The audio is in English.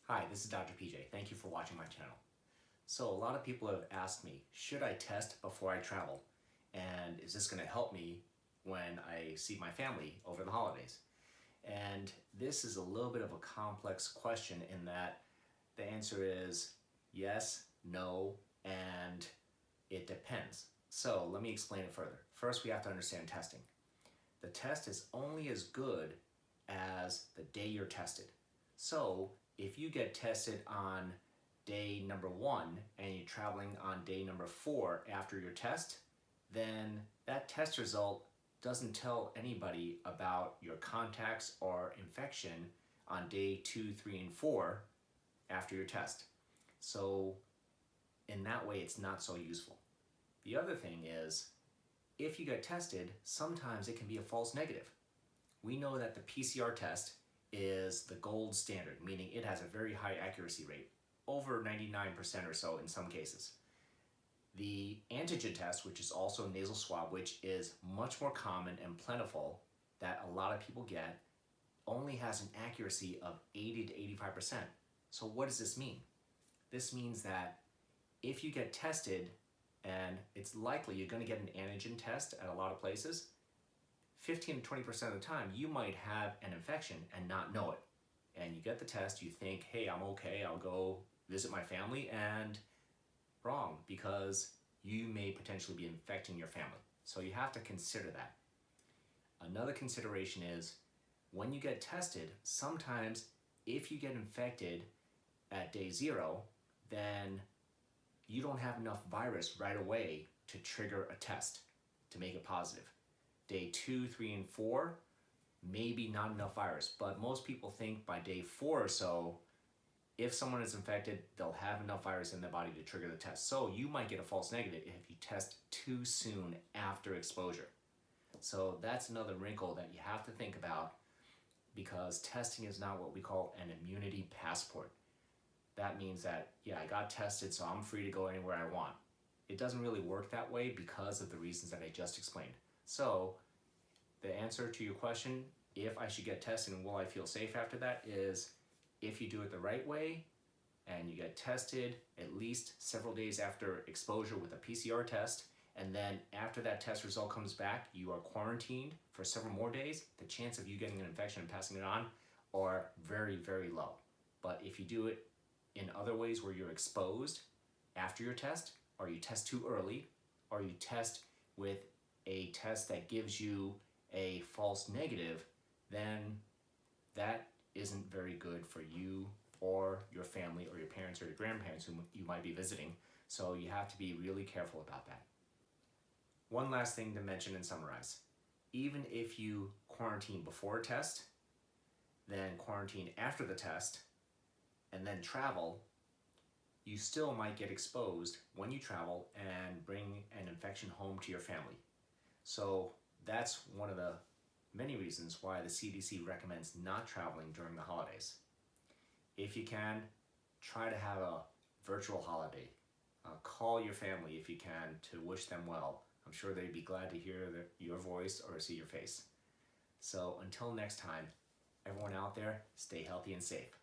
Hi, this is Dr. PJ. Thank you for watching my channel. So a lot of people have asked me, should I test before I travel? And is this going to help me when I see my family over the holidays? And this is a little bit of a complex question in that the answer is yes, no, and it depends. So let me explain it further. First, we have to understand testing. The test is only as good as the day you're tested. So if you get tested on day number 1 and you're traveling on day number 4 after your test, then that test result doesn't tell anybody about your contacts or infection on day 2, 3, and 4 after your test. So in that way, it's not so useful. The other thing is, if you get tested, sometimes it can be a false negative. We know that the PCR test is the gold standard, meaning it has a very high accuracy rate, over 99% or so in some cases. The antigen test, which is also nasal swab, which is much more common and plentiful that a lot of people get, only has an accuracy of 80 to 85%. So what does this mean? This means that if you get tested, and it's likely you're going to get an antigen test at a lot of places, 15 to 20% of the time you might have an infection and not know it. And you get the test, you think, hey, I'm okay, I'll go visit my family, and wrong, because you may potentially be infecting your family. So you have to consider that. Another consideration is when you get tested, sometimes if you get infected at day 0, then you don't have enough virus right away to trigger a test to make it positive. Day 2, 3, and 4, maybe not enough virus, but most people think by day 4 or so, if someone is infected, they'll have enough virus in their body to trigger the test. So you might get a false negative if you test too soon after exposure. So that's another wrinkle that you have to think about, because testing is not what we call an immunity passport. That means that, yeah, I got tested, so I'm free to go anywhere I want. It doesn't really work that way because of the reasons that I just explained. So the answer to your question, if I should get tested and will I feel safe after that, is if you do it the right way and you get tested at least several days after exposure with a PCR test, and then after that test result comes back, you are quarantined for several more days, the chance of you getting an infection and passing it on are very, very low. But if you do it in other ways where you're exposed after your test, or you test too early, or you test with a test that gives you a false negative, then that isn't very good for you or your family or your parents or your grandparents whom you might be visiting. So you have to be really careful about that. One last thing to mention and summarize. Even if you quarantine before a test, then quarantine after the test, and then travel, you still might get exposed when you travel and bring an infection home to your family. So that's one of the many reasons why the CDC recommends not traveling during the holidays. If you can, try to have a virtual holiday. Call your family if you can to wish them well. I'm sure they'd be glad to hear your voice or see your face. So until next time, everyone out there, stay healthy and safe.